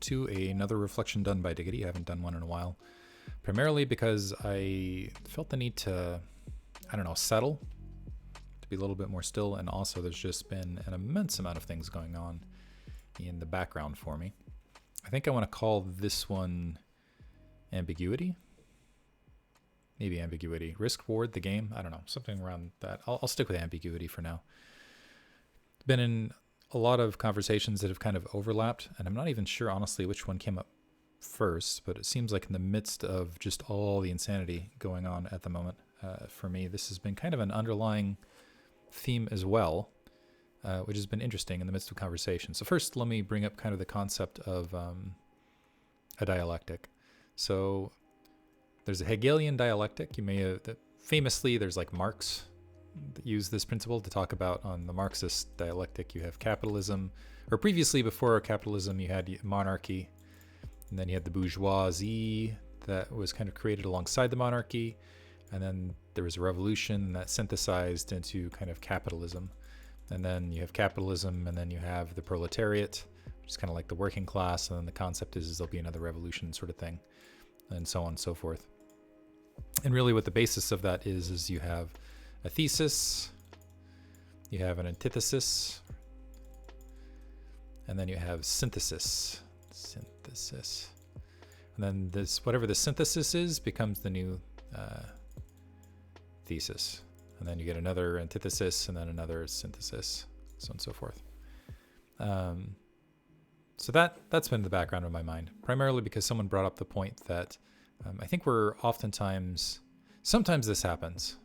to another reflection done by Ambiguity. I haven't done one in a while, primarily because I felt the need to, I don't know, settle, to be a little bit more still, and also there's just been an immense amount of things going on in the background for me. I think I want to call this one Ambiguity. Maybe Ambiguity. Risk Reward, the game? I don't know, something around that. I'll stick with Ambiguity for now. Been in a lot of conversations that have kind of overlapped, and I'm not even sure, honestly, which one came up first, but it seems like in the midst of just all the insanity going on at the moment, for me, this has been kind of an underlying theme as well, which has been interesting in the midst of conversation. So first, let me bring up kind of the concept of a dialectic. So there's a Hegelian dialectic. You may have, famously, there's like Marx that use this principle to talk about on the Marxist dialectic. You have capitalism, or previously before capitalism, you had monarchy, and then you had the bourgeoisie that was kind of created alongside the monarchy, and then there was a revolution that synthesized into kind of capitalism. And then you have capitalism, and then you have the proletariat, which is kind of like the working class, and then the concept is there'll be another revolution sort of thing, and so on and so forth. And really what the basis of that is you have a thesis, you have an antithesis, and then you have synthesis. And then this, whatever the synthesis is, becomes the new thesis. And then you get another antithesis, and then another synthesis, so on and so forth. So that's been the background of my mind, primarily because someone brought up the point that I think we're oftentimes, sometimes this happens,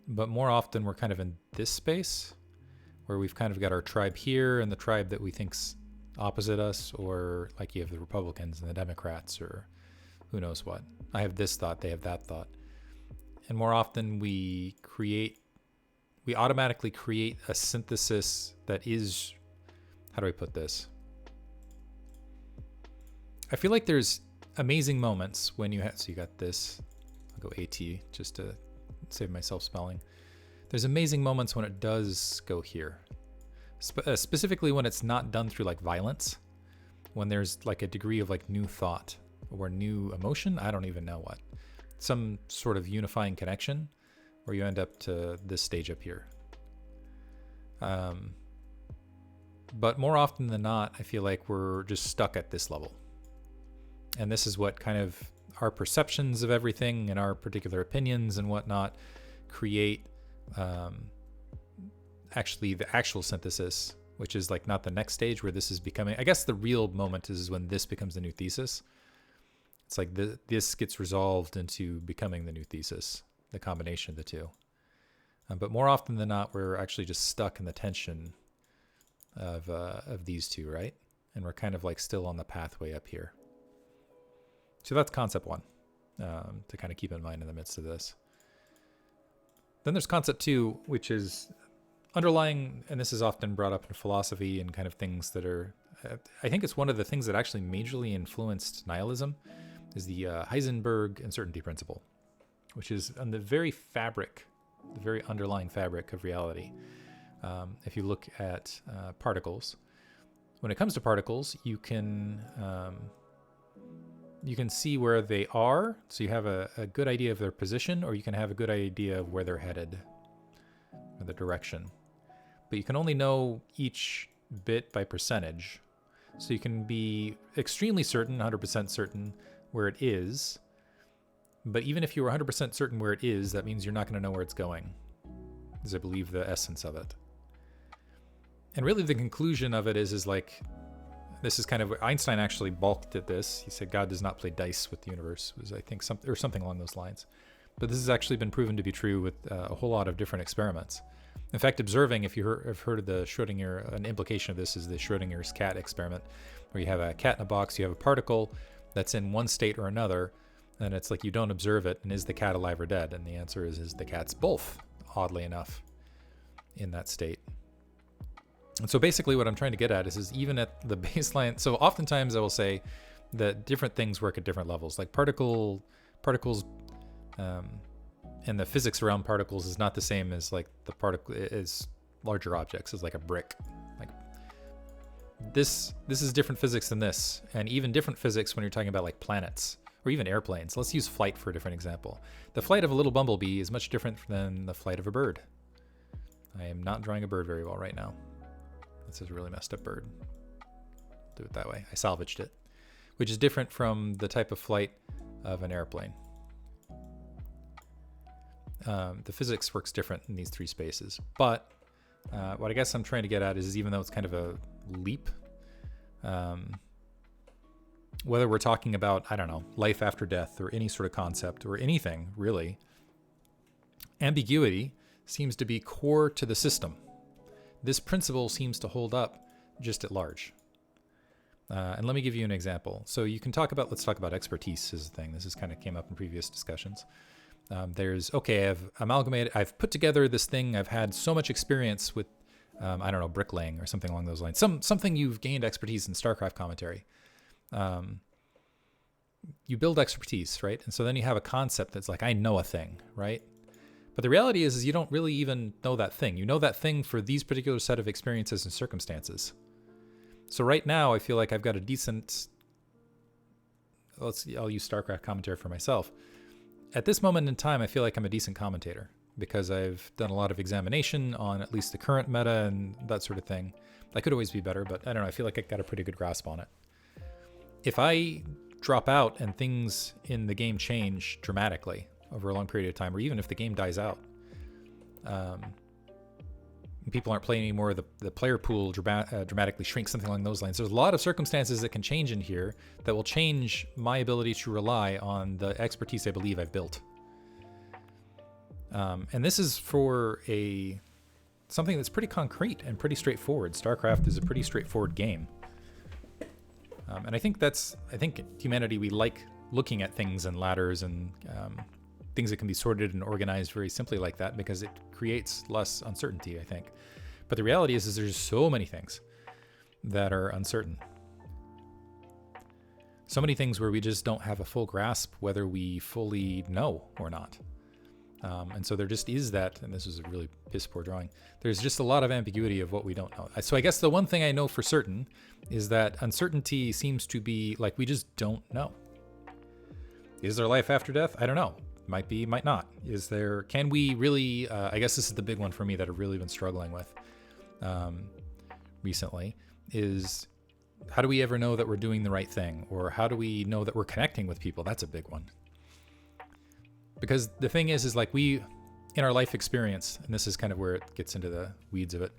but more often we're kind of in this space where we've kind of got our tribe here and the tribe that we think's opposite us, or like you have the Republicans and the Democrats, or who knows what. I have this thought, they have that thought. And more often we automatically create a synthesis that is, how do I put this? I feel like there's amazing moments when you have, so you got this, I'll go AT just to save myself spelling. There's amazing moments when it does go here. Specifically when it's not done through like violence, when there's like a degree of like new thought or new emotion, I don't even know what. Some sort of unifying connection where you end up to this stage up here. But more often than not, I feel like we're just stuck at this level. And this is what kind of our perceptions of everything and our particular opinions and whatnot create actually the actual synthesis, which is like not the next stage where this is becoming, I guess the real moment is when this becomes the new thesis. It's like this gets resolved into becoming the new thesis, the combination of the two. But more often than not, we're actually just stuck in the tension of these two, right? And we're kind of like still on the pathway up here. So that's concept one, to kind of keep in mind in the midst of this. Then there's concept two, which is underlying, and this is often brought up in philosophy and kind of things that are, I think it's one of the things that actually majorly influenced nihilism, is the Heisenberg uncertainty principle, which is on the very fabric, the very underlying fabric of reality. If you look at particles, when it comes to particles, you can see where they are, so you have a good idea of their position, or you can have a good idea of where they're headed, or the direction. But you can only know each bit by percentage. So you can be extremely certain, 100% certain where it is, but even if you were 100% certain where it is, that means you're not going to know where it's going, is I believe the essence of it. And really the conclusion of it is like, this is kind of, Einstein actually balked at this. He said God does not play dice with the universe, was I think something along those lines. But this has actually been proven to be true with a whole lot of different experiments. In fact, observing, if you have heard of the Schrodinger, an implication of this is the Schrodinger's cat experiment, where you have a cat in a box, you have a particle that's in one state or another, and it's like you don't observe it, and is the cat alive or dead? And the answer is the cat's both, oddly enough, in that state. And so basically what I'm trying to get at is even at the baseline, so oftentimes I will say that different things work at different levels. Like particles, and the physics around particles is not the same as like the particle is larger objects, as like a brick. Like this is different physics than this, and even different physics when you're talking about like planets or even airplanes. Let's use flight for a different example. The flight of a little bumblebee is much different than the flight of a bird. I am not drawing a bird very well right now. This is a really messed up bird. Do it that way. I salvaged it, which is different from the type of flight of an airplane. The physics works different in these three spaces, but what I guess I'm trying to get at is even though it's kind of a leap, whether we're talking about, I don't know, life after death or any sort of concept or anything really, ambiguity seems to be core to the system. This principle seems to hold up just at large. And let me give you an example. So you can let's talk about expertise as a thing. This is kind of came up in previous discussions. I've put together this thing. I've had so much experience with, I don't know, bricklaying or something along those lines. Something you've gained expertise in StarCraft commentary. You build expertise, right? And so then you have a concept that's like, I know a thing, right? But the reality is you don't really even know that thing. You know that thing for these particular set of experiences and circumstances. So right now, I feel like I've got a decent, I'll use StarCraft commentary for myself. At this moment in time, I feel like I'm a decent commentator because I've done a lot of examination on at least the current meta and that sort of thing. I could always be better, but I don't know. I feel like I got a pretty good grasp on it. If I drop out and things in the game change dramatically over a long period of time, or even if the game dies out, people aren't playing anymore, the player pool dramatically shrinks, something along those lines. There's a lot of circumstances that can change in here that will change my ability to rely on the expertise I believe I've built. And this is for something that's pretty concrete and pretty straightforward. StarCraft is a pretty straightforward game. And I think humanity, we like looking at things and ladders and things that can be sorted and organized very simply like that because it creates less uncertainty, I think. But the reality is there's so many things that are uncertain. So many things where we just don't have a full grasp whether we fully know or not. And so there just is that, and this is a really piss poor drawing, there's just a lot of ambiguity of what we don't know. So I guess the one thing I know for certain is that uncertainty seems to be like we just don't know. Is there life after death? I don't know. Might be, might not. Can we really, I guess this is the big one for me that I've really been struggling with recently, is how do we ever know that we're doing the right thing? Or how do we know that we're connecting with people? That's a big one. Because the thing is like in our life experience, and this is kind of where it gets into the weeds of it,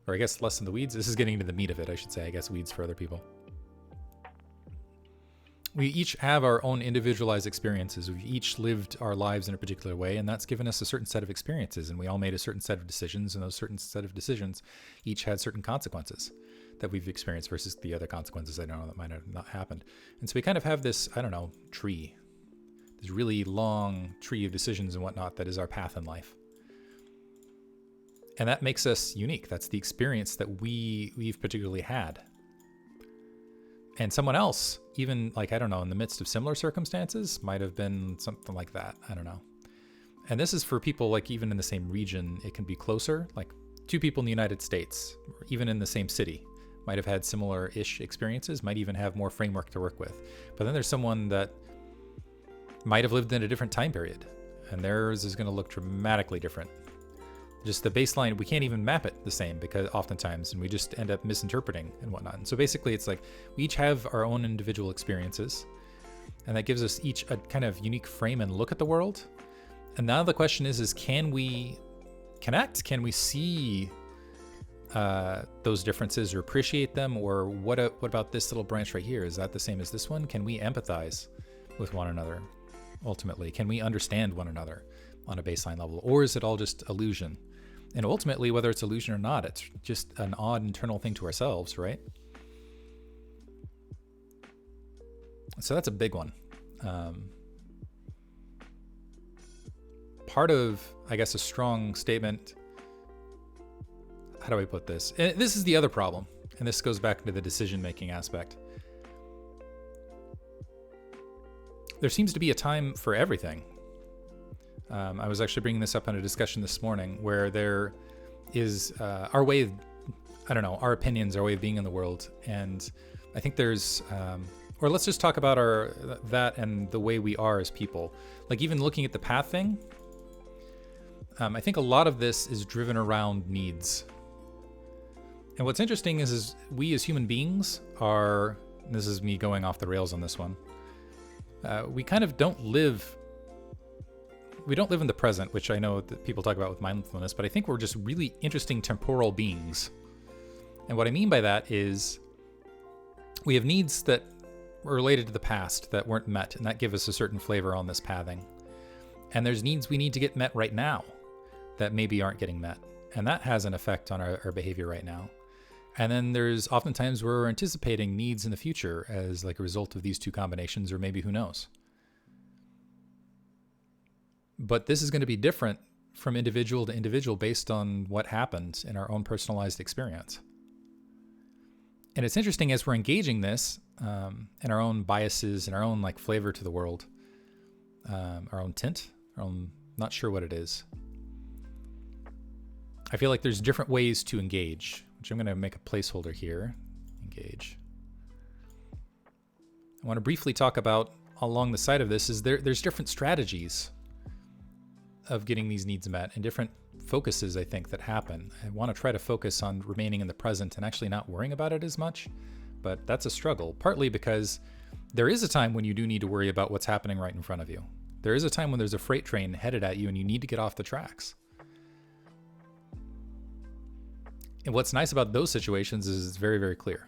or I guess less than the weeds, this is getting into the meat of it, I should say, I guess weeds for other people. We each have our own individualized experiences. We've each lived our lives in a particular way, and that's given us a certain set of experiences, and we all made a certain set of decisions, and those certain set of decisions each had certain consequences that we've experienced versus the other consequences I don't know that might have not happened. And so we kind of have this, I don't know, tree, this really long tree of decisions and whatnot that is our path in life. And that makes us unique. That's the experience that we've particularly had. And someone else, even like, I don't know, in the midst of similar circumstances, might have been something like that. I don't know. And this is for people like even in the same region, it can be closer. Like two people in the United States, or even in the same city, might have had similar-ish experiences, might even have more framework to work with. But then there's someone that might have lived in a different time period, and theirs is going to look dramatically different. Just the baseline, we can't even map it the same because oftentimes, and we just end up misinterpreting and whatnot. And so basically it's like we each have our own individual experiences, and that gives us each a kind of unique frame and look at the world. And now the question is can we connect? Can we see those differences or appreciate them? Or what about this little branch right here? Is that the same as this one? Can we empathize with one another? Ultimately, can we understand one another on a baseline level? Or is it all just illusion? And ultimately, whether it's illusion or not, it's just an odd internal thing to ourselves, right? So that's a big one. Part of, I guess, a strong statement, how do I put this? And this is the other problem, and this goes back to the decision-making aspect. There seems to be a time for everything. I was actually bringing this up in a discussion this morning where there is our way I don't know, our opinions, our way of being in the world. And I think there's, or let's just talk about that and the way we are as people. Like even looking at the path thing, I think a lot of this is driven around needs. And what's interesting is we as human beings are, and this is me going off the rails on this one, we kind of don't live in the present, which I know that people talk about with mindfulness, but I think we're just really interesting temporal beings. And what I mean by that is we have needs that are related to the past that weren't met, and that give us a certain flavor on this pathing. And there's needs we need to get met right now that maybe aren't getting met. And that has an effect on our behavior right now. And then there's oftentimes where we're anticipating needs in the future as like a result of these two combinations, or maybe who knows. But this is going to be different from individual to individual based on what happened in our own personalized experience. And it's interesting as we're engaging this in our own biases and our own like flavor to the world, our own tint, our own, not sure what it is. I feel like there's different ways to engage, which I'm going to make a placeholder here. Engage. I want to briefly talk about along the side of this is there's different strategies of getting these needs met and different focuses, I think, that happen. I want to try to focus on remaining in the present and actually not worrying about it as much, but that's a struggle, partly because there is a time when you do need to worry about what's happening right in front of you. There is a time when there's a freight train headed at you and you need to get off the tracks. And what's nice about those situations is it's very, very clear.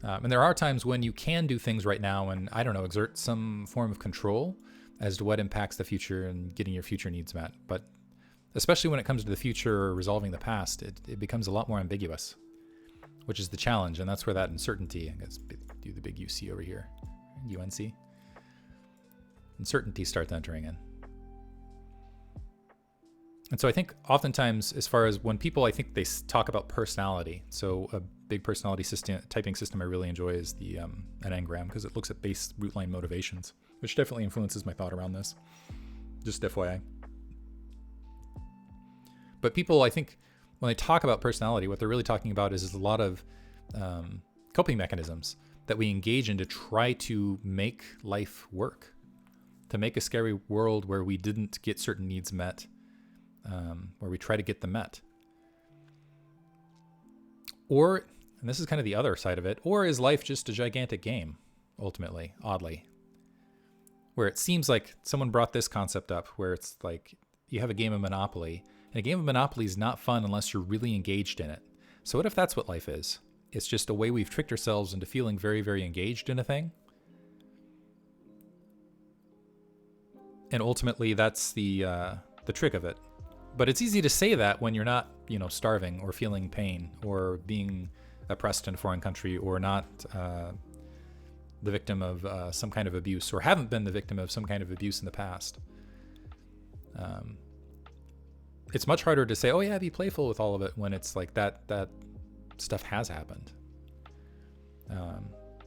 And there are times when you can do things right now and, I don't know, exert some form of control as to what impacts the future and getting your future needs met. But especially when it comes to the future or resolving the past, it becomes a lot more ambiguous, which is the challenge. And that's where that uncertainty, I guess, do the big UC over here, UNC, uncertainty starts entering in. And so I think oftentimes, as far as when people, I think they talk about personality. So a big personality typing system I really enjoy is the an engram, because it looks at base root line motivations, which definitely influences my thought around this. Just FYI. But people, I think, when they talk about personality, what they're really talking about is a lot of coping mechanisms that we engage in to try to make life work, to make a scary world where we didn't get certain needs met. Where we try to get them met. Or, and this is kind of the other side of it, or is life just a gigantic game, ultimately, oddly? Where it seems like someone brought this concept up, where it's like you have a game of Monopoly, and a game of Monopoly is not fun unless you're really engaged in it. So what if that's what life is? It's just a way we've tricked ourselves into feeling very, very engaged in a thing. And ultimately, that's the trick of it. But it's easy to say that when you're not, starving or feeling pain or being oppressed in a foreign country or not the victim of some kind of abuse or haven't been the victim of some kind of abuse in the past. It's much harder to say, oh yeah, be playful with all of it when it's like that stuff has happened.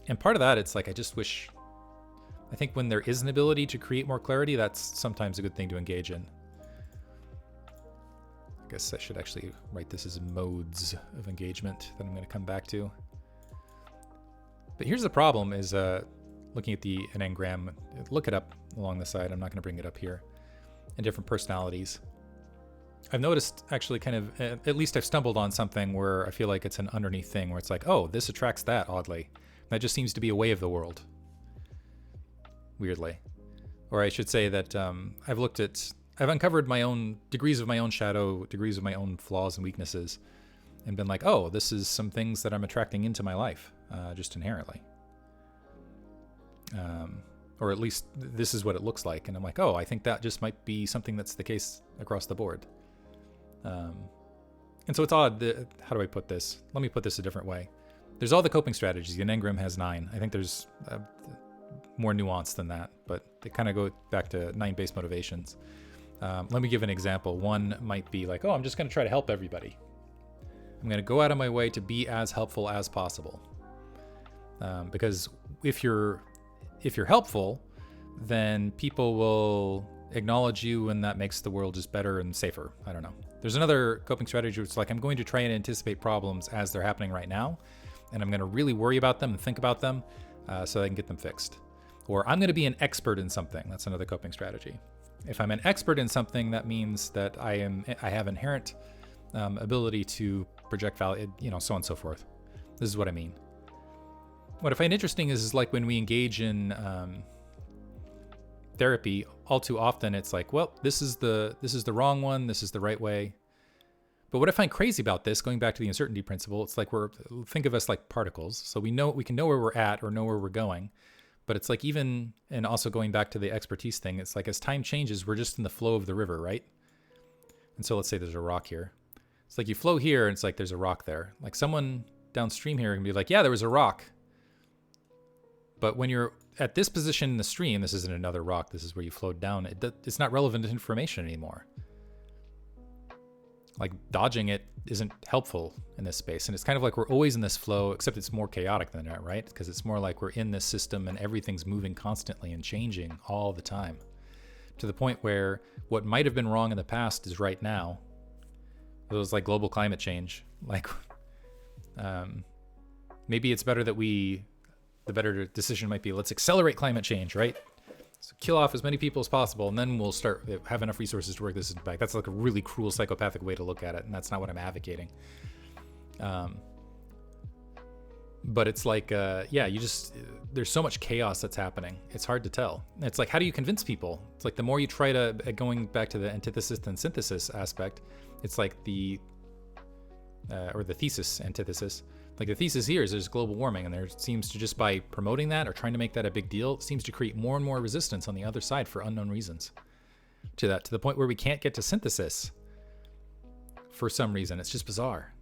And part of that, it's like, I think when there is an ability to create more clarity, that's sometimes a good thing to engage in. I guess I should actually write this as modes of engagement that I'm going to come back to. But here's the problem is looking at the enneagram, look it up along the side. I'm not going to bring it up here. And different personalities. I've noticed actually kind of, at least I've stumbled on something where I feel like it's an underneath thing where it's like, oh, this attracts that oddly. That just seems to be a way of the world. Weirdly. Or I should say that I've uncovered my own degrees of my own shadow, degrees of my own flaws and weaknesses, and been like, oh, this is some things that I'm attracting into my life, just inherently. Or at least this is what it looks like. And I'm like, oh, I think that just might be something that's the case across the board. And so it's odd. How do I put this? Let me put this a different way. There's all the coping strategies. The Enneagram has 9. I think there's more nuance than that, but they kind of go back to 9 base motivations. Let me give an example. One might be like, oh, I'm just going to try to help everybody. I'm going to go out of my way to be as helpful as possible. Because if you're helpful, then people will acknowledge you and that makes the world just better and safer. I don't know. There's another coping strategy which is like, I'm going to try and anticipate problems as they're happening right now, and I'm going to really worry about them and think about them so I can get them fixed. Or I'm going to be an expert in something. That's another coping strategy. If I'm an expert in something, that means that I have inherent ability to project value, so on and so forth. This is what I mean. What I find interesting is like when we engage in therapy, all too often it's like, well, this is the wrong one, this is the right way. But what I find crazy about this, going back to the uncertainty principle, it's like think of us like particles. So we can know where we're at or know where we're going. But it's like and also going back to the expertise thing, it's like as time changes, we're just in the flow of the river, right? And so let's say there's a rock here. It's like you flow here and it's like there's a rock there. Like someone downstream here can be like, yeah, there was a rock. But when you're at this position in the stream, this isn't another rock, this is where you flowed down, it's not relevant information anymore. Like dodging it isn't helpful in this space. And it's kind of like we're always in this flow, except it's more chaotic than that, right? Because it's more like we're in this system and everything's moving constantly and changing all the time, to the point where what might have been wrong in the past is right now. It was like global climate change. Like maybe it's better that the better decision might be, let's accelerate climate change, right? So kill off as many people as possible, and then we'll have enough resources to work this back. That's like a really cruel psychopathic way to look at it, and that's not what I'm advocating. But it's like, there's so much chaos that's happening. It's hard to tell. It's like, how do you convince people? It's like the more you try to, going back to the antithesis and synthesis aspect, it's like or the thesis antithesis. Like the thesis here is there's global warming, and there seems to, just by promoting that or trying to make that a big deal, it seems to create more and more resistance on the other side for unknown reasons to that, to the point where we can't get to synthesis for some reason. It's just bizarre.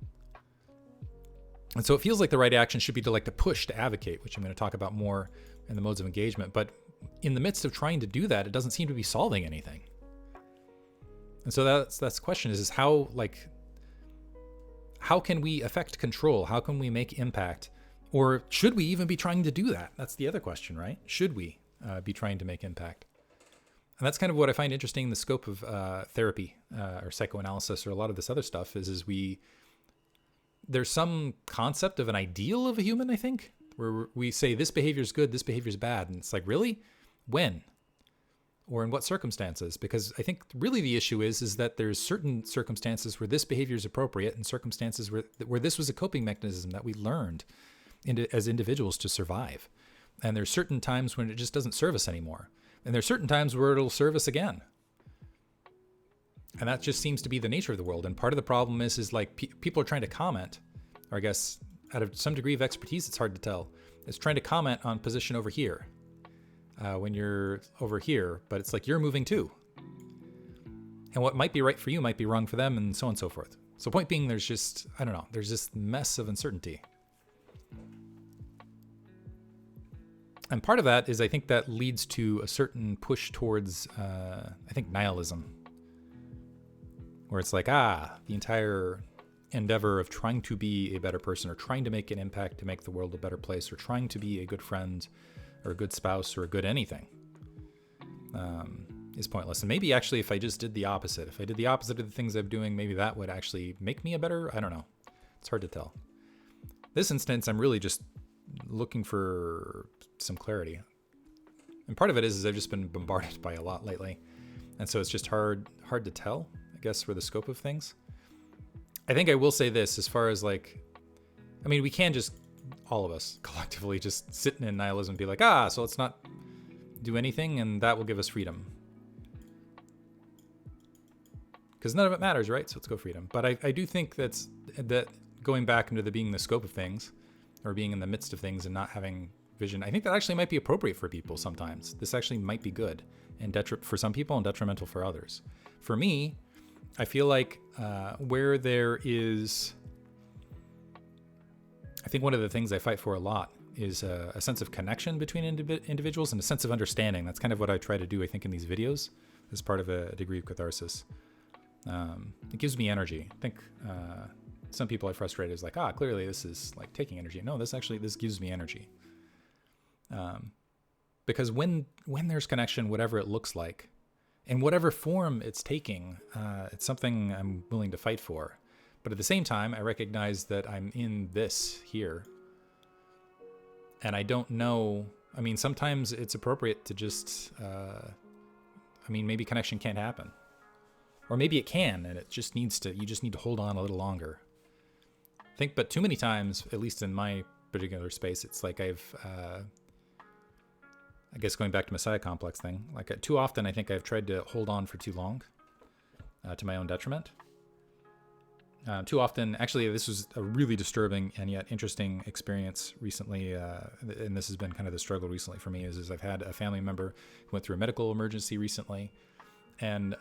And so it feels like the right action should be to push, to advocate, which I'm going to talk about more in the modes of engagement. But in the midst of trying to do that, it doesn't seem to be solving anything. And so that's the question is how can we affect control? How can we make impact? Or should we even be trying to do that? That's the other question, right? Should we be trying to make impact? And that's kind of what I find interesting in the scope of therapy or psychoanalysis or a lot of this other stuff is there's some concept of an ideal of a human, I think, where we say this behavior is good, this behavior is bad. And it's like, really? When? Or in what circumstances? Because I think really the issue is that there's certain circumstances where this behavior is appropriate and circumstances where this was a coping mechanism that we learned as individuals to survive. And there's certain times when it just doesn't serve us anymore. And there's certain times where it'll serve us again. And that just seems to be the nature of the world. And part of the problem is like people are trying to comment, or I guess out of some degree of expertise, it's hard to tell. It's trying to comment on position over here. When you're over here, but it's like you're moving too. And what might be right for you might be wrong for them, and so on and so forth. So point being, there's just, I don't know, there's this mess of uncertainty. And part of that is I think that leads to a certain push towards, I think, nihilism. Where it's like, the entire endeavor of trying to be a better person or trying to make an impact to make the world a better place or trying to be a good friend or a good spouse or a good anything is pointless. And maybe actually if I just did the opposite, if I did the opposite of the things I'm doing, maybe that would actually make me a better, I don't know. It's hard to tell. This instance, I'm really just looking for some clarity. And part of it is I've just been bombarded by a lot lately. And so it's just hard to tell, I guess, for the scope of things. I think I will say this as far as we can just, all of us collectively just sit in nihilism and be like, so let's not do anything and that will give us freedom. Because none of it matters, right? So let's go freedom. But I do think that going back into being the scope of things or being in the midst of things and not having vision, I think that actually might be appropriate for people sometimes. This actually might be good and for some people and detrimental for others. For me, I feel like where there is, I think one of the things I fight for a lot is a sense of connection between individuals and a sense of understanding. That's kind of what I try to do, I think, in these videos as part of a degree of catharsis. It gives me energy. I think some people are frustrated. It's like, clearly this is like taking energy. No, this gives me energy. Because when there's connection, whatever it looks like, in whatever form it's taking, it's something I'm willing to fight for. But at the same time, I recognize that I'm in this here. And I don't know, I mean, sometimes it's appropriate to just, maybe connection can't happen. Or maybe it can, and it just needs to, you just need to hold on a little longer. But too many times, at least in my particular space, it's like I guess going back to Messiah complex thing, like too often I think I've tried to hold on for too long, to my own detriment. Too often, actually, this was a really disturbing and yet interesting experience recently, and this has been kind of the struggle recently for me, is I've had a family member who went through a medical emergency recently, and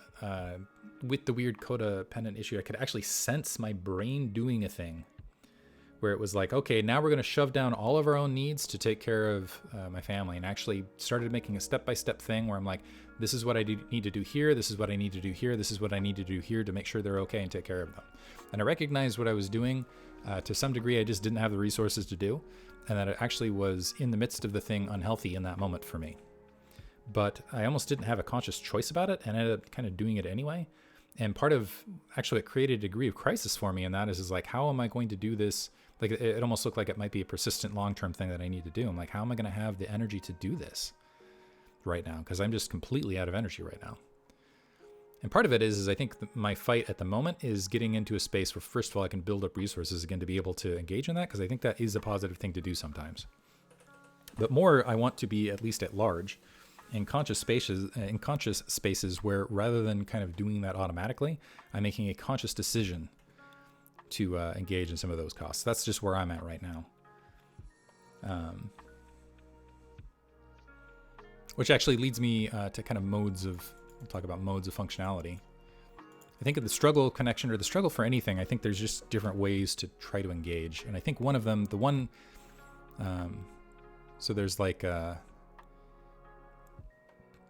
with the weird codependent issue, I could actually sense my brain doing a thing where it was like, okay, now we're going to shove down all of our own needs to take care of my family, and actually started making a step-by-step thing where I'm like, this is what I need to do here, this is what I need to do here, this is what I need to do here to make sure they're okay and take care of them. And I recognized what I was doing. To some degree, I just didn't have the resources to do, and that it actually was in the midst of the thing unhealthy in that moment for me. But I almost didn't have a conscious choice about it, and ended up kind of doing it anyway. And part of, actually, it created a degree of crisis for me, and that is like, how am I going to do this? Like, it almost looked like it might be a persistent long-term thing that I need to do. I'm like, how am I going to have the energy to do this right now? Because I'm just completely out of energy right now. And part of it is I think my fight at the moment is getting into a space where, first of all, I can build up resources again to be able to engage in that, because I think that is a positive thing to do sometimes. But more, I want to be, at least at large, in conscious spaces where, rather than kind of doing that automatically, I'm making a conscious decision to engage in some of those costs. That's just where I'm at right now. Which actually leads me to kind of we'll talk about modes of functionality. I think of the struggle connection, or the struggle for anything, I think there's just different ways to try to engage. And I think one of them, so there's like, I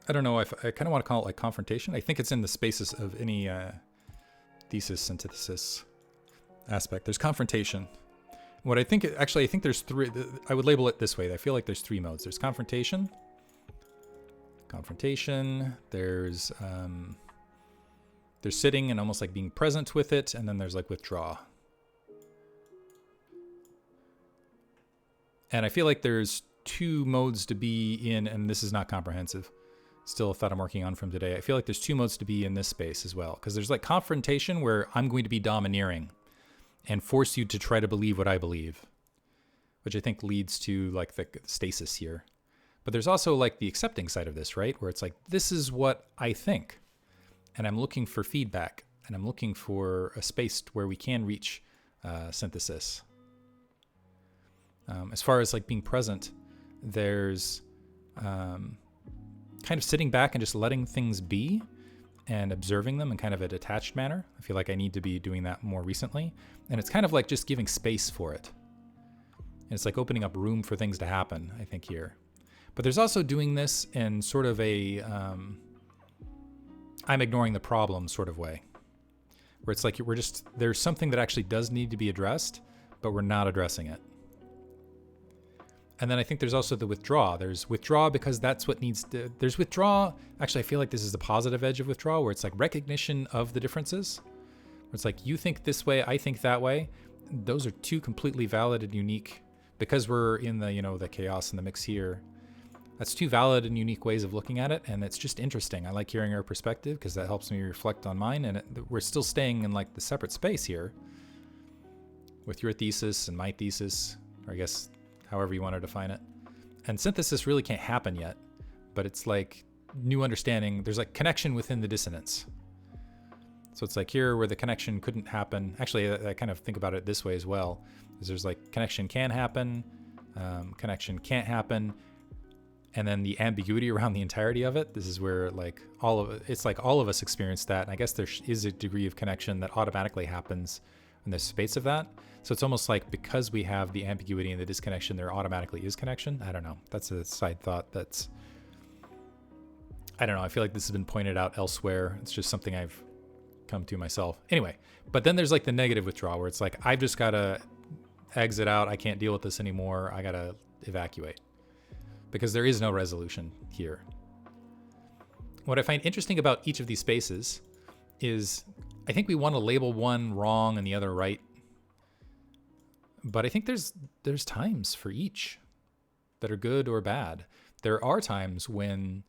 don't know if I kind of want to call it like confrontation. I think it's in the spaces of any thesis, antithesis aspect. There's confrontation. What I think, actually, I think there's three, I would label it this way. I feel like there's three modes. There's confrontation, there's sitting and almost like being present with it, and then there's like withdraw. And I feel like there's two modes to be in, and this is not comprehensive, still a thought I'm working on from today. I feel like there's two modes to be in this space as well, because there's like confrontation where I'm going to be domineering and force you to try to believe what I believe, which I think leads to like the stasis here. But there's also like the accepting side of this, right? Where it's like, this is what I think, and I'm looking for feedback, and I'm looking for a space where we can reach synthesis. As far as like being present, there's kind of sitting back and just letting things be and observing them in kind of a detached manner. I feel like I need to be doing that more recently. And it's kind of like just giving space for it. And it's like opening up room for things to happen, I think, here. But there's also doing this in sort of a I'm ignoring the problem sort of way, where it's like there's something that actually does need to be addressed, but we're not addressing it. And then I think there's also the withdraw. There's withdraw because that's what needs to, there's withdraw. Actually, I feel like this is the positive edge of withdraw, where it's like recognition of the differences. Where it's like, you think this way, I think that way. Those are two completely valid and unique, because we're in the, the chaos and the mix here. That's two valid and unique ways of looking at it. And it's just interesting. I like hearing her perspective because that helps me reflect on mine. And we're still staying in like the separate space here with your thesis and my thesis, or I guess however you want to define it. And synthesis really can't happen yet, but it's like new understanding. There's like connection within the dissonance. So it's like here where the connection couldn't happen. Actually, I kind of think about it this way as well, is there's like connection can happen, connection can't happen, and then the ambiguity around the entirety of it. This is where like all of us experience that. And I guess there is a degree of connection that automatically happens in the space of that. So it's almost like because we have the ambiguity and the disconnection, there automatically is connection. I don't know. That's a side thought I don't know. I feel like this has been pointed out elsewhere. It's just something I've come to myself. Anyway, but then there's like the negative withdrawal, where it's like, I've just got to exit out. I can't deal with this anymore. I got to evacuate, because there is no resolution here. what I find interesting about each of these spaces is I think we want to label one wrong and the other right. But I think there's times for each that are good or bad. There are times when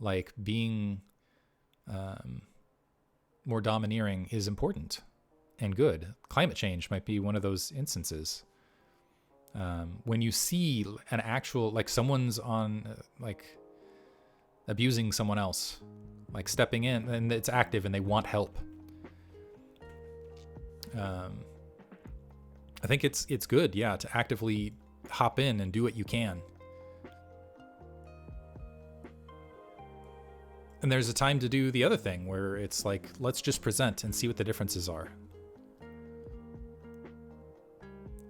like being more domineering is important and good. Climate change might be one of those instances. When you see an actual, like someone's on like abusing someone else, like stepping in and it's active and they want help. I think it's good, yeah, to actively hop in and do what you can. And there's a time to do the other thing where it's like, let's just present and see what the differences are.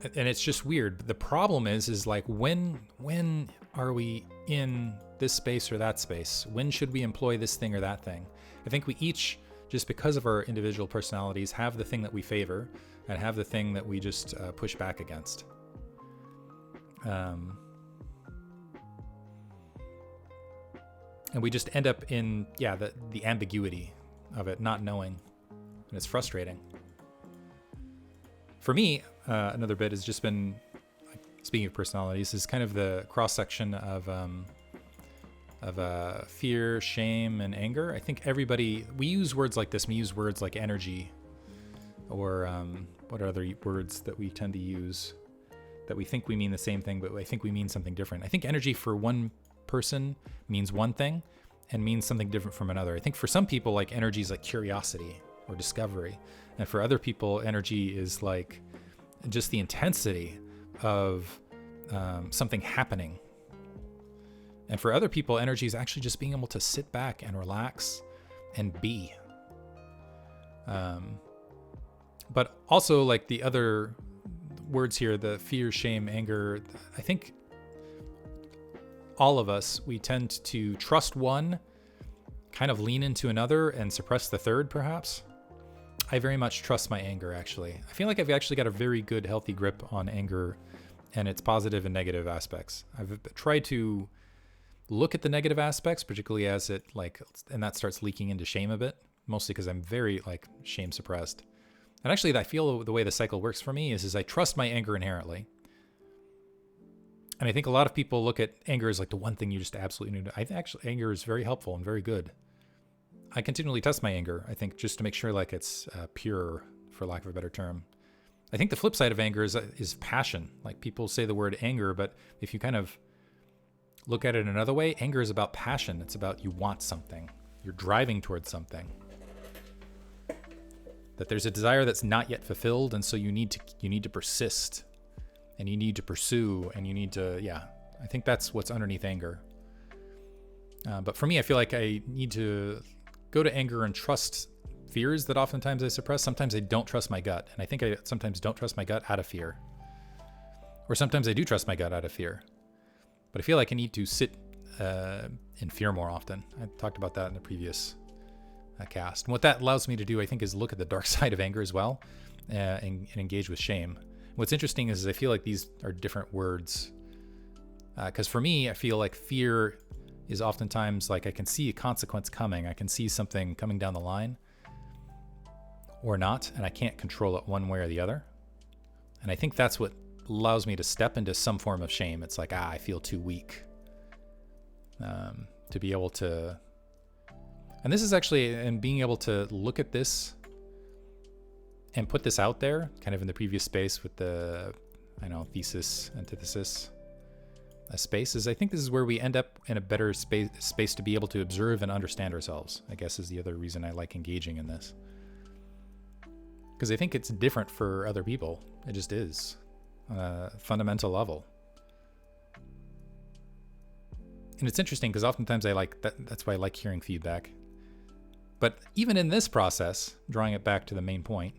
And it's just weird. The problem is like when are we in this space or that space? When should we employ this thing or that thing? I think we each, just because of our individual personalities, have the thing that we favor and have the thing that we just push back against. And we just end up in, the ambiguity of it, not knowing. And it's frustrating. For me, another bit has just been, speaking of personalities, is kind of the cross-section of fear, shame, and anger. I think everybody, we use words like this. We use words like energy, or what are other words that we tend to use that we think we mean the same thing, but I think we mean something different. I think energy for one person means one thing and means something different from another. I think for some people, like energy is like curiosity or discovery. And for other people, energy is like just the intensity of something happening. And for other people, energy is actually just being able to sit back and relax and be. But also like the other words here, the fear, shame, anger, I think all of us, we tend to trust one, kind of lean into another, and suppress the third, perhaps. I very much trust my anger, actually. I feel like I've actually got a very good, healthy grip on anger and its positive and negative aspects. I've tried to look at the negative aspects, particularly as it and that starts leaking into shame a bit, mostly because I'm very shame suppressed. And actually, I feel the way the cycle works for me is I trust my anger inherently. And I think a lot of people look at anger as like the one thing you just absolutely need to. I think actually anger is very helpful and very good. I continually test my anger, I think, just to make sure it's pure, for lack of a better term. I think the flip side of anger is passion. Like people say the word anger, but if you kind of look at it another way, anger is about passion. It's about you want something. You're driving towards something. That there's a desire that's not yet fulfilled, and so you need to persist, and you need to pursue, and you need to, I think that's what's underneath anger. But for me, I feel like I need to go to anger and trust fears that oftentimes I suppress. Sometimes I don't trust my gut, and I think I sometimes don't trust my gut out of fear. Or sometimes I do trust my gut out of fear. But I feel like I need to sit in fear more often. I talked about that in the previous cast. And what that allows me to do, I think, is look at the dark side of anger as well, and engage with shame. What's interesting is I feel like these are different words. Because for me, I feel like fear is oftentimes like I can see a consequence coming. I can see something coming down the line or not, and I can't control it one way or the other. And I think that's what allows me to step into some form of shame. It's like, I feel too weak to be able to. And this is actually, and being able to look at this and put this out there, kind of in the previous space with the, thesis, antithesis spaces. I think this is where we end up in a better space to be able to observe and understand ourselves, I guess is the other reason I like engaging in this. Because I think it's different for other people. It just is on a fundamental level. And it's interesting because oftentimes I like that. That's why I like hearing feedback. But even in this process, drawing it back to the main point,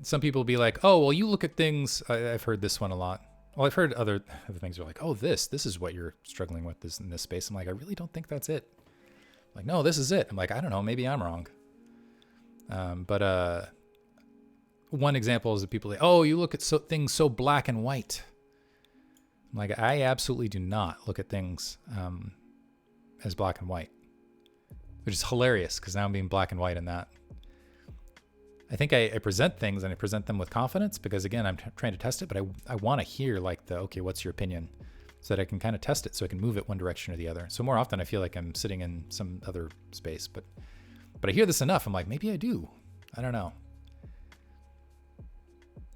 some people will be like, oh, well, you look at things. I've heard this one a lot. Well, I've heard other things are like, oh, this is what you're struggling with in this space. I'm like, I really don't think that's it. I'm like, no, this is it. I'm like, I don't know, maybe I'm wrong. But one example is that people say, oh, you look at things so black and white. I'm like, I absolutely do not look at things as black and white. which is hilarious because now I'm being black and white in that. I think I present things and I present them with confidence because, again, I'm trying to test it, but I want to hear like okay, what's your opinion? So that I can kind of test it so I can move it one direction or the other. So more often I feel like I'm sitting in some other space, but I hear this enough. I'm like, maybe I do. I don't know.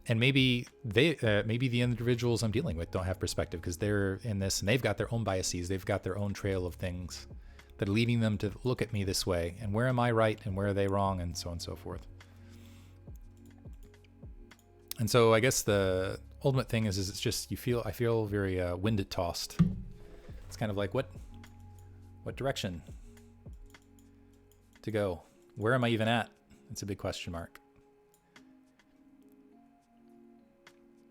And maybe maybe the individuals I'm dealing with don't have perspective because they're in this and they've got their own biases. They've got their own trail of things that are leading them to look at me this way. And where am I right and where are they wrong, and so on and so forth. And so I guess the ultimate thing is it's just I feel very wind tossed. It's kind of like what direction to go? Where am I even at? It's a big question mark.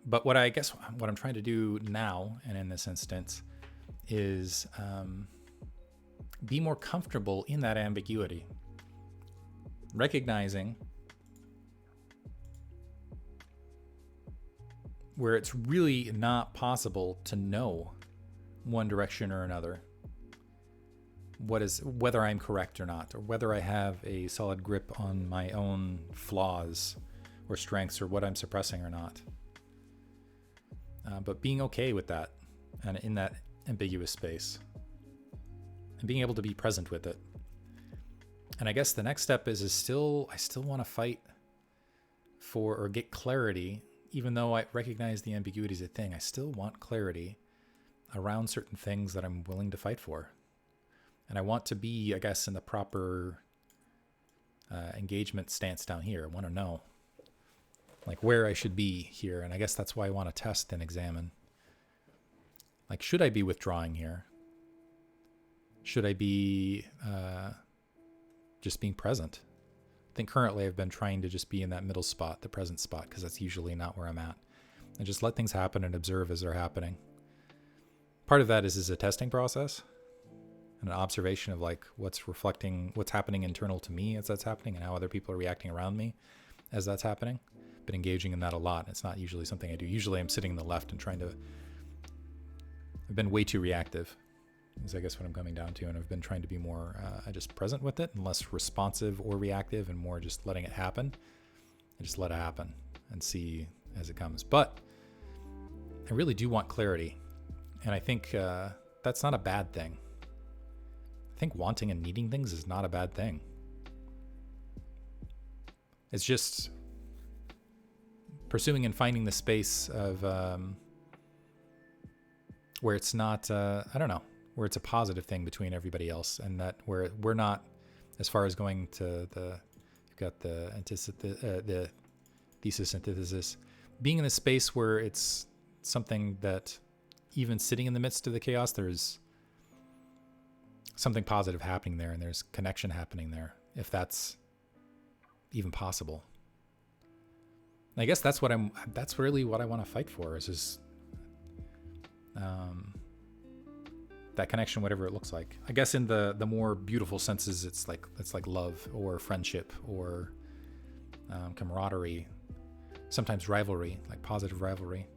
But what I'm trying to do now, and in this instance, is be more comfortable in that ambiguity, recognizing where it's really not possible to know one direction or another, whether I'm correct or not, or whether I have a solid grip on my own flaws or strengths or what I'm suppressing or not. But being okay with that and in that ambiguous space and being able to be present with it. And I guess the next step is I still want to fight for or get clarity. Even though I recognize the ambiguity is a thing, I still want clarity around certain things that I'm willing to fight for. And I want to be, I guess, in the proper engagement stance down here. I want to know like where I should be here. And I guess that's why I want to test and examine. Like, should I be withdrawing here? Should I be just being present? I think currently I've been trying to just be in that middle spot, the present spot, because that's usually not where I'm at. And just let things happen and observe as they're happening. Part of that is a testing process and an observation of like what's happening internal to me as that's happening and how other people are reacting around me as that's happening. Been engaging in that a lot. It's not usually something I do. Usually I'm sitting in the left and I've been way too reactive. Is I guess what I'm coming down to, and I've been trying to be more just present with it and less responsive or reactive and more just letting it happen and just let it happen and see as it comes. But I really do want clarity, and I think that's not a bad thing. I think wanting and needing things is not a bad thing. It's just pursuing and finding the space of where it's not where it's a positive thing between everybody else, and that where we're not, as far as going to you've got the thesis, antithesis, being in a space where it's something that even sitting in the midst of the chaos, there's something positive happening there and there's connection happening there, if that's even possible. I guess that's really what I want to fight for, is just that connection, whatever it looks like. I guess in the more beautiful senses, it's like love or friendship or camaraderie, sometimes rivalry, like positive rivalry.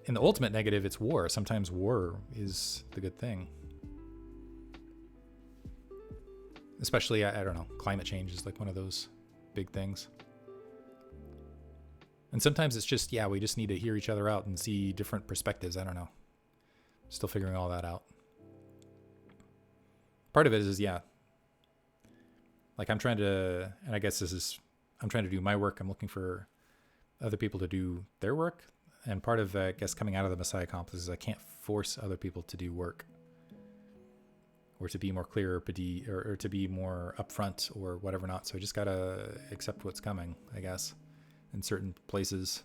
In the ultimate negative, it's war. Sometimes war is the good thing. Especially, I don't know, climate change is like one of those big things. And sometimes it's just, we just need to hear each other out and see different perspectives. I don't know. Still figuring all that out. Part of it is, like I'm trying to, and I guess I'm trying to do my work. I'm looking for other people to do their work. And part of, I guess, coming out of the Messiah complex is I can't force other people to do work, or to be more clear, or to be more upfront or whatever not. So I just got to accept what's coming, I guess, in certain places.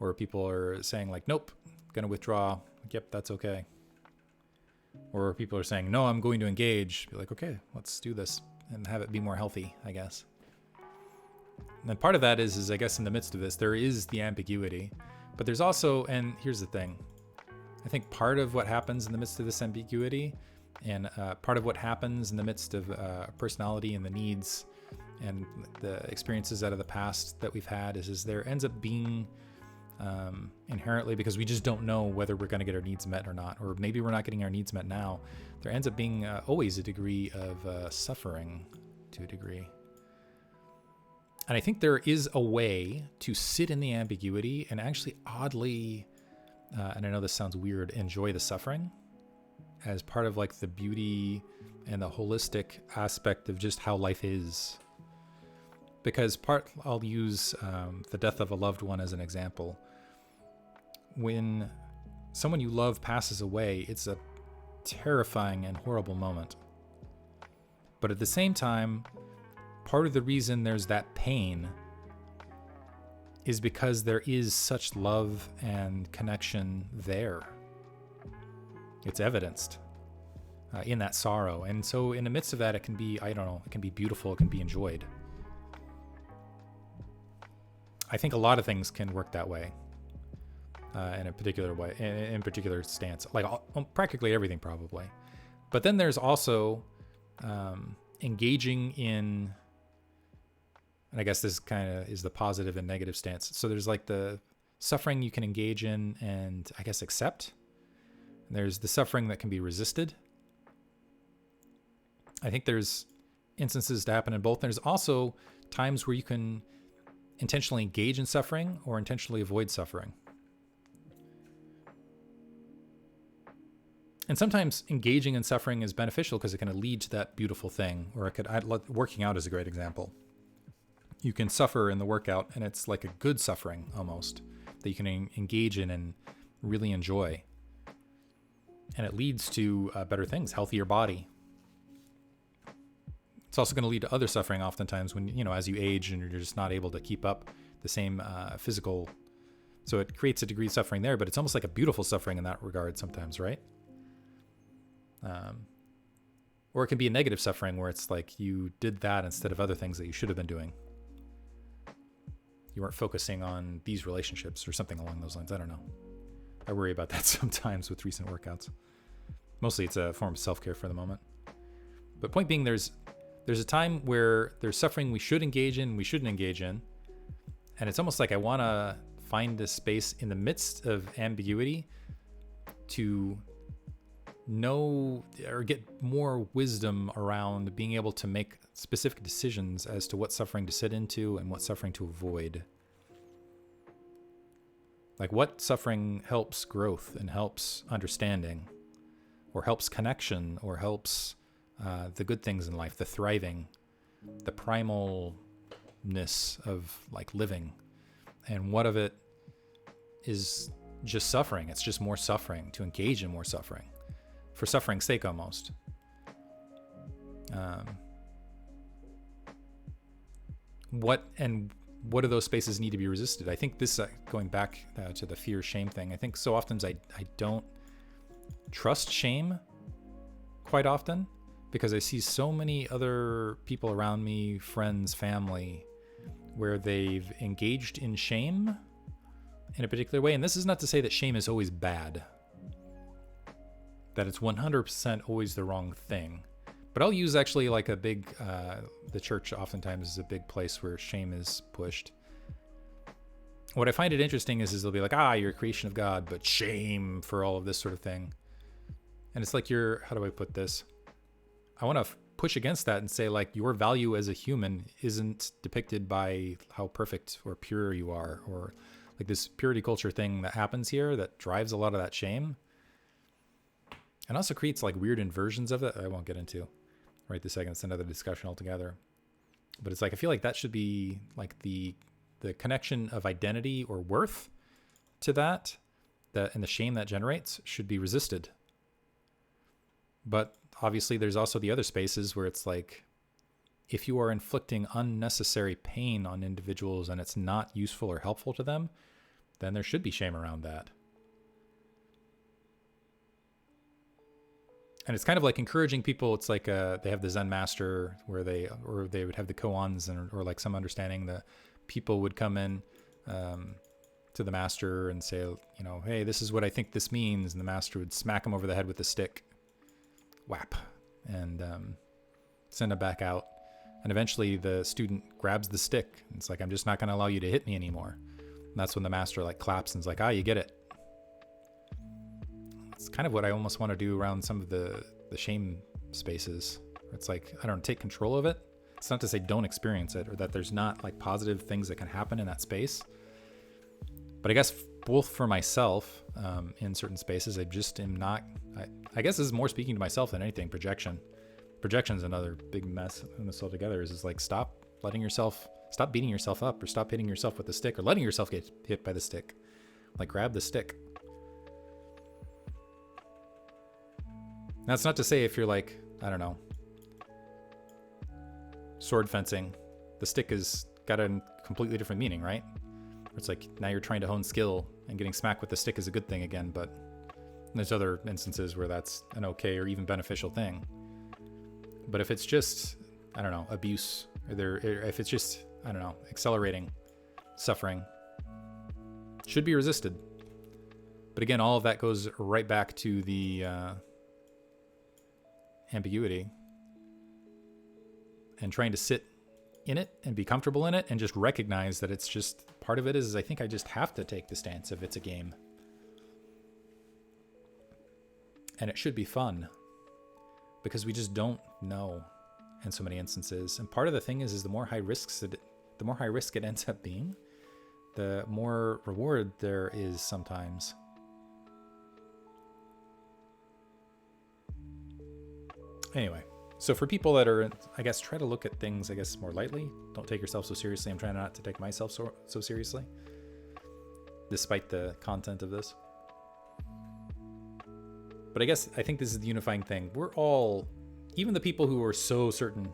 Or people are saying like, nope, going to withdraw. Yep, that's okay. Or people are saying, no, I'm going to engage. Be like, okay, let's do this and have it be more healthy, I guess. And then part of that is I guess in the midst of this, there is the ambiguity, but there's also, and here's the thing, I think part of what happens in the midst of this ambiguity, and part of what happens in the midst of personality and the needs and the experiences out of the past that we've had is there ends up being inherently, because we just don't know whether we're going to get our needs met or not, or maybe we're not getting our needs met now. There ends up being always a degree of suffering to a degree. And I think there is a way to sit in the ambiguity and actually oddly, and I know this sounds weird, enjoy the suffering as part of like the beauty and the holistic aspect of just how life is. Because I'll use the death of a loved one as an example. When someone you love passes away, it's a terrifying and horrible moment. But at the same time, part of the reason there's that pain is because there is such love and connection there. It's evidenced in that sorrow. And so in the midst of that, it can be, it can be beautiful, it can be enjoyed. I think a lot of things can work that way in a particular way, in particular stance, like practically everything probably. But then there's also engaging in, and I guess this kind of is the positive and negative stance. So there's like the suffering you can engage in and I guess accept. And there's the suffering that can be resisted. I think there's instances to happen in both. There's also times where you can intentionally engage in suffering or intentionally avoid suffering. And sometimes engaging in suffering is beneficial because it can lead to that beautiful thing, or working out is a great example. You can suffer in the workout and it's like a good suffering almost that you can engage in and really enjoy. And it leads to better things, healthier body. It's also going to lead to other suffering oftentimes when, as you age and you're just not able to keep up the same physical. So it creates a degree of suffering there, but it's almost like a beautiful suffering in that regard sometimes, right? Or it can be a negative suffering where it's like you did that instead of other things that you should have been doing. You weren't focusing on these relationships or something along those lines. I don't know. I worry about that sometimes with recent workouts. Mostly it's a form of self-care for the moment. But point being, there's a time where there's suffering we should engage in, we shouldn't engage in. And it's almost like I want to find this space in the midst of ambiguity to know or get more wisdom around being able to make specific decisions as to what suffering to sit into and what suffering to avoid. Like what suffering helps growth and helps understanding or helps connection or helps the good things in life, the thriving, the primalness of like living, and what of it is just suffering. It's just more suffering, to engage in more suffering for suffering's sake almost. What do those spaces need to be resisted? I think this, going back to the fear shame thing, I think so often I don't trust shame quite often, because I see so many other people around me, friends, family, where they've engaged in shame in a particular way. And this is not to say that shame is always bad, that it's 100% always the wrong thing. But I'll use actually like a big, the church oftentimes is a big place where shame is pushed. What I find it interesting is they'll be like, you're a creation of God, but shame for all of this sort of thing. And it's like how do I put this? I want to push against that and say like your value as a human isn't depicted by how perfect or pure you are, or like this purity culture thing that happens here that drives a lot of that shame. And also creates like weird inversions of it I won't get into right this second. It's another discussion altogether. But it's like, I feel like that should be like the connection of identity or worth to that and the shame that generates should be resisted. But obviously there's also the other spaces where it's like, if you are inflicting unnecessary pain on individuals and it's not useful or helpful to them, then there should be shame around that. And it's kind of like encouraging people. It's like they have the Zen master where they would have the koans, or like some understanding that people would come in to the master and say, hey, this is what I think this means. And the master would smack him over the head with a stick, whap, and send him back out. And eventually the student grabs the stick. And it's like, I'm just not going to allow you to hit me anymore. And that's when the master like claps and is like, you get it. It's kind of what I almost want to do around some of the shame spaces. It's like, I don't know, take control of it. It's not to say don't experience it or that there's not like positive things that can happen in that space. But I guess both for myself in certain spaces, I just am not, I guess this is more speaking to myself than anything, projection. Projection's another big mess in this altogether is like stop beating yourself up or stop hitting yourself with the stick or letting yourself get hit by the stick. Like grab the stick. That's not to say if you're like, I don't know, sword fencing, the stick has got a completely different meaning, right? It's like now you're trying to hone skill and getting smacked with the stick is a good thing again, but there's other instances where that's an okay or even beneficial thing. But if it's just, I don't know, abuse, or if it's just, I don't know, accelerating suffering, should be resisted. But again, all of that goes right back to the ambiguity and trying to sit in it and be comfortable in it and just recognize that it's just part of it is I think I just have to take the stance if it's a game. And it should be fun because we just don't know in so many instances. And part of the thing is the more high risk it ends up being, the more reward there is sometimes. Anyway, so for people that are, I guess, try to look at things, I guess, more lightly. Don't take yourself so seriously. I'm trying not to take myself so seriously, despite the content of this. But I think this is the unifying thing. We're all, even the people who are so certain,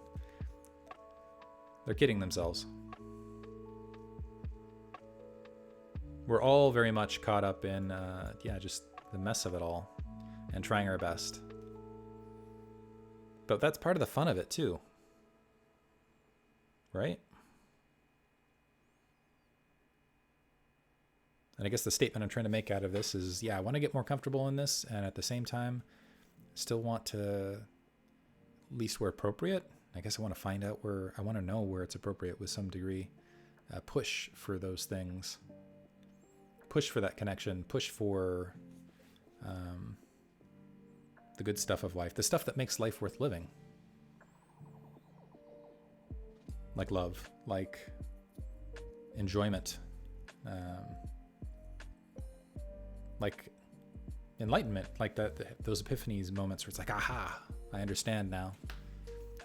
they're kidding themselves. We're all very much caught up in, just the mess of it all and trying our best. But that's part of the fun of it too, right? And I guess the statement I'm trying to make out of this is, I want to get more comfortable in this, and at the same time, still want to, at least where appropriate, I guess I want to find out where, I want to know where it's appropriate with some degree, push for those things, push for that connection, push for the good stuff of life, the stuff that makes life worth living. Like love, like enjoyment, like enlightenment, like those epiphanies moments where it's like, aha, I understand now.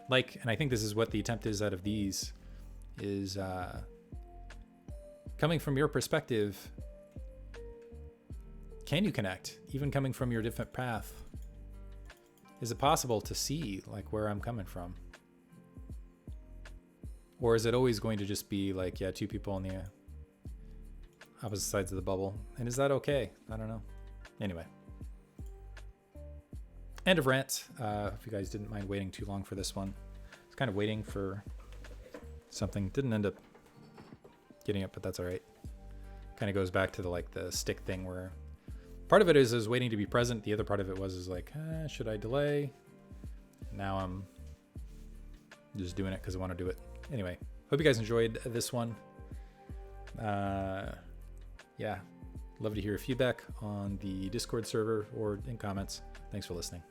Like, and I think this is what the attempt is out of these, is coming from your perspective, can you connect, even coming from your different path? Is it possible to see like where I'm coming from? Or is it always going to just be like, two people on the opposite sides of the bubble? And is that okay? I don't know. Anyway. End of rant. If you guys didn't mind waiting too long for this one. I was kind of waiting for something. Didn't end up getting it, but that's all right. Kind of goes back to the stick thing where part of it is waiting to be present. The other part of it was like, should I delay? Now I'm just doing it because I want to do it. Anyway, hope you guys enjoyed this one. Love to hear your feedback on the Discord server or in comments. Thanks for listening.